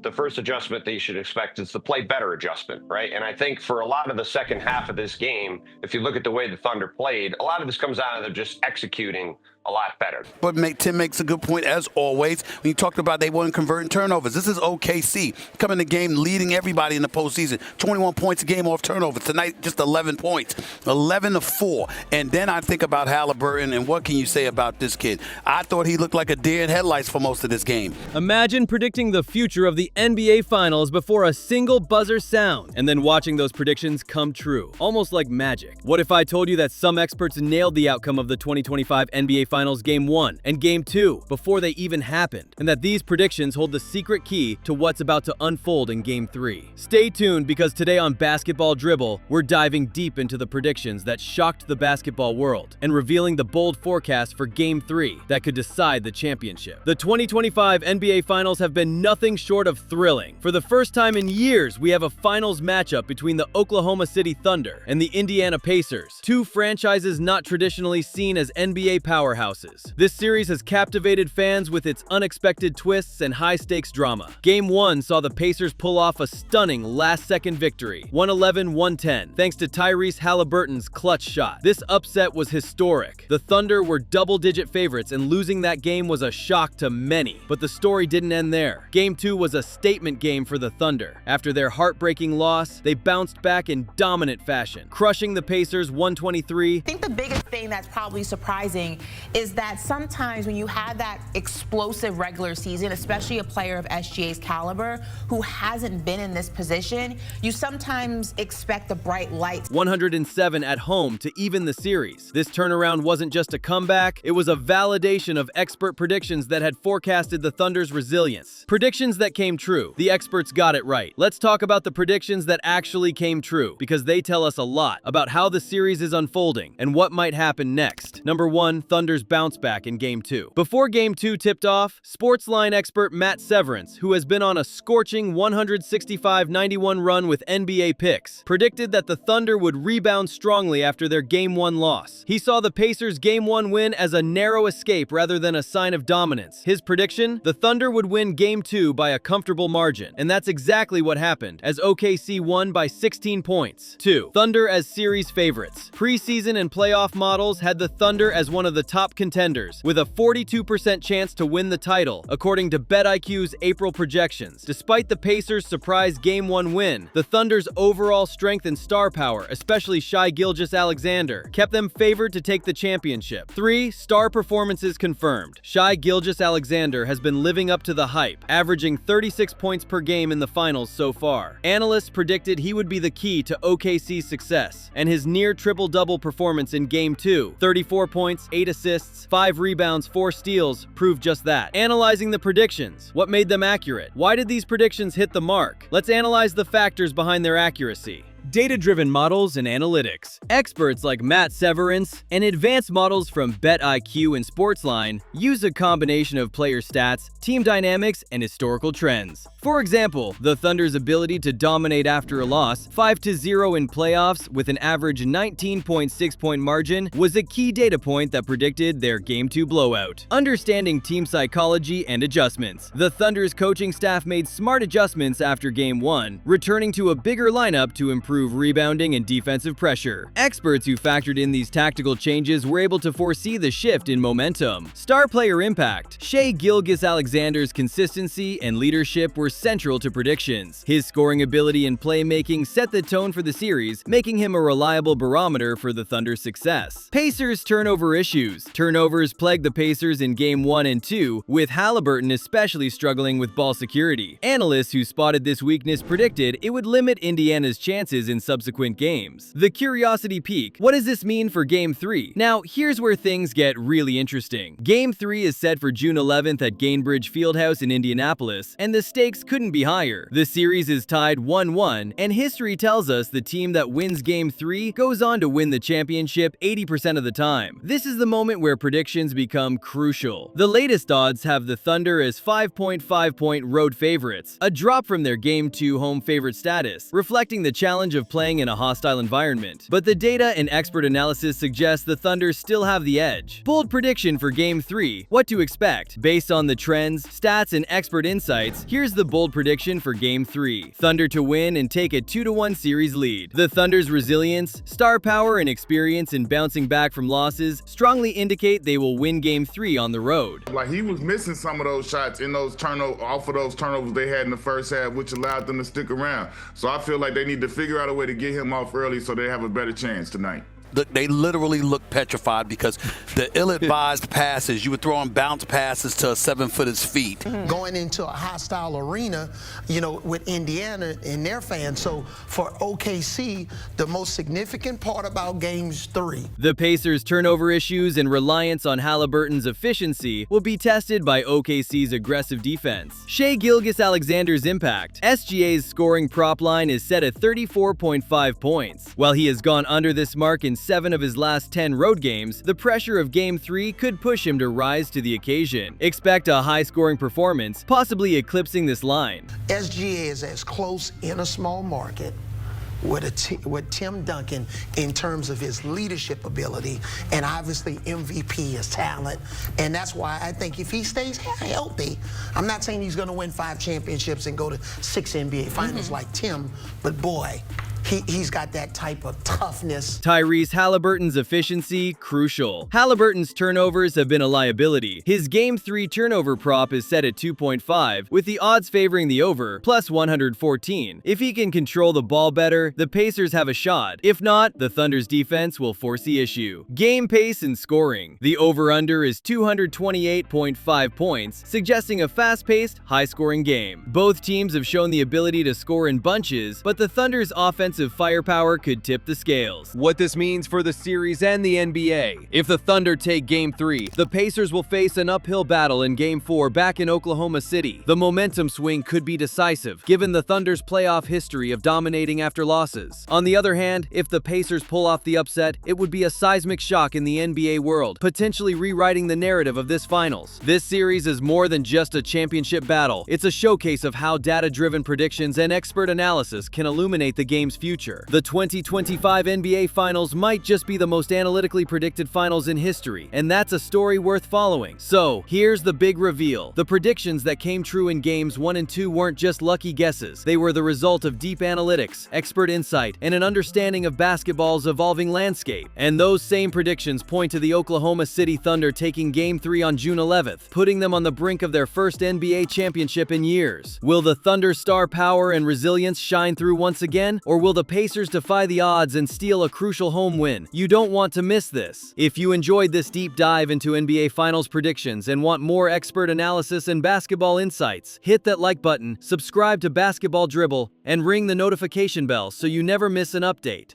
the first adjustment that you should expect is the play better adjustment, right? And I think for a lot of the second half of this game, if you look at the way the Thunder played, a lot of this comes out of them just executing a lot better. But Tim makes a good point, as always. When you talked about they weren't converting turnovers, this is OKC coming the game leading everybody in the postseason. 21 points a game off turnovers. Tonight, just 11 points, 11-4. And then I think about Halliburton, and what can you say about this kid? I thought he looked like a deer in headlights for most of this game. Imagine predicting the future of the NBA Finals before a single buzzer sound, and then watching those predictions come true, almost like magic. What if I told you that some experts nailed the outcome of the 2025 NBA Finals Game 1 and Game 2 before they even happened, and that these predictions hold the secret key to what's about to unfold in Game 3. Stay tuned, because today on Basketball Dribble, we're diving deep into the predictions that shocked the basketball world and revealing the bold forecast for Game 3 that could decide the championship. The 2025 NBA Finals have been nothing short of thrilling. For the first time in years, we have a finals matchup between the Oklahoma City Thunder and the Indiana Pacers, two franchises not traditionally seen as NBA powerhouses. This series has captivated fans with its unexpected twists and high-stakes drama. Game 1 saw the Pacers pull off a stunning last-second victory, 111-110, thanks to Tyrese Halliburton's clutch shot. This upset was historic. The Thunder were double-digit favorites, and losing that game was a shock to many. But the story didn't end there. Game 2 was a statement game for the Thunder. After their heartbreaking loss, they bounced back in dominant fashion, crushing the Pacers 123. I think the biggest thing that's probably surprising is that sometimes when you have that explosive regular season, especially a player of SGA's caliber who hasn't been in this position, you sometimes expect the bright lights. 107 at home to even the series. This turnaround wasn't just a comeback, it was a validation of expert predictions that had forecasted the Thunder's resilience. Predictions that came true. The experts got it right. Let's talk about the predictions that actually came true, because they tell us a lot about how the series is unfolding and what might happen next. Number 1, Thunder's bounce back in Game 2. Before Game 2 tipped off, Sportsline expert Matt Severance, who has been on a scorching 165-91 run with NBA picks, predicted that the Thunder would rebound strongly after their Game 1 loss. He saw the Pacers' Game 1 win as a narrow escape rather than a sign of dominance. His prediction? The Thunder would win Game 2 by a comfortable margin, and that's exactly what happened, as OKC won by 16 points. 2. Thunder as series favorites. Preseason and playoff models had the Thunder as one of the top contenders, with a 42% chance to win the title, according to BetIQ's April projections. Despite the Pacers' surprise Game 1 win, the Thunder's overall strength and star power, especially Shai Gilgeous-Alexander, kept them favored to take the championship. 3. Star performances confirmed. Shai Gilgeous-Alexander has been living up to the hype, averaging 36 points per game in the finals so far. Analysts predicted he would be the key to OKC's success, and his near triple-double performance in Game 2, 34 points, 8 assists, 5 rebounds, 4 steals, proved just that. Analyzing the predictions. What made them accurate? Why did these predictions hit the mark? Let's analyze the factors behind their accuracy. Data-driven models and analytics. Experts like Matt Severance and advanced models from BetIQ and Sportsline use a combination of player stats, team dynamics, and historical trends. For example, the Thunder's ability to dominate after a loss, 5-0 in playoffs with an average 19.6-point margin, was a key data point that predicted their Game 2 blowout. Understanding team psychology and adjustments. The Thunder's coaching staff made smart adjustments after Game 1, returning to a bigger lineup to improve rebounding and defensive pressure. Experts who factored in these tactical changes were able to foresee the shift in momentum. Star player impact. Shai Gilgeous-Alexander's consistency and leadership were central to predictions. His scoring ability and playmaking set the tone for the series, making him a reliable barometer for the Thunder's success. Pacers turnover issues. Turnovers plagued the Pacers in Game 1 and 2, with Halliburton especially struggling with ball security. Analysts who spotted this weakness predicted it would limit Indiana's chances in subsequent games. The curiosity peak. What does this mean for Game 3? Now, here's where things get really interesting. Game 3 is set for June 11th at Gainbridge Fieldhouse in Indianapolis, and the stakes couldn't be higher. The series is tied 1-1, and history tells us the team that wins Game 3 goes on to win the championship 80% of the time. This is the moment where predictions become crucial. The latest odds have the Thunder as 5.5-point road favorites, a drop from their Game 2 home favorite status, reflecting the challenge challenge of playing in a hostile environment, but the data and expert analysis suggests the Thunder still have the edge. Bold prediction for Game 3. What to expect? Based on the trends, stats, and expert insights, here's the bold prediction for Game 3. Thunder to win and take a 2-1 series lead. The Thunder's resilience, star power, and experience in bouncing back from losses strongly indicate they will win Game 3 on the road. Like, he was missing some of those shots in those off of those turnovers they had in the first half, which allowed them to stick around. So I feel like they need to figure out a way to get him off early so they have a better chance tonight. They literally look petrified because the ill-advised passes, you were throwing bounce passes to a 7-footer's feet. Going into a hostile arena, you know, with Indiana and their fans. So for OKC, the most significant part about Games 3. The Pacers' turnover issues and reliance on Halliburton's efficiency will be tested by OKC's aggressive defense. Shai Gilgeous-Alexander's impact. SGA's scoring prop line is set at 34.5 points. While he has gone under this mark in 7 of his last 10 road games, the pressure of Game 3 could push him to rise to the occasion. Expect a high-scoring performance, possibly eclipsing this line. SGA is as close in a small market with Tim Duncan in terms of his leadership ability, and obviously MVP is talent. And that's why I think if he stays healthy, I'm not saying he's going to win 5 championships and go to 6 NBA finals like Tim, but boy, he's got that type of toughness. Tyrese Halliburton's efficiency, crucial. Halliburton's turnovers have been a liability. His Game 3 turnover prop is set at 2.5, with the odds favoring the over, plus 114. If he can control the ball better, the Pacers have a shot. If not, the Thunder's defense will force the issue. Game pace and scoring. The over-under is 228.5 points, suggesting a fast-paced, high-scoring game. Both teams have shown the ability to score in bunches, but the Thunder's offensive firepower could tip the scales. What this means for the series and the NBA. If the Thunder take Game 3, the Pacers will face an uphill battle in Game 4 back in Oklahoma City. The momentum swing could be decisive, given the Thunder's playoff history of dominating after losses. On the other hand, if the Pacers pull off the upset, it would be a seismic shock in the NBA world, potentially rewriting the narrative of this finals. This series is more than just a championship battle. It's a showcase of how data-driven predictions and expert analysis can illuminate the game's future. The 2025 NBA Finals might just be the most analytically predicted finals in history, and that's a story worth following. So, here's the big reveal. The predictions that came true in Games 1 and 2 weren't just lucky guesses. They were the result of deep analytics, expert insight, and an understanding of basketball's evolving landscape. And those same predictions point to the Oklahoma City Thunder taking Game 3 on June 11th, putting them on the brink of their first NBA championship in years. Will the Thunder's star power and resilience shine through once again, or will the Pacers defy the odds and steal a crucial home win? You don't want to miss this. If you enjoyed this deep dive into NBA Finals predictions and want more expert analysis and basketball insights, hit that like button, subscribe to Basketball Dribble, and ring the notification bell so you never miss an update.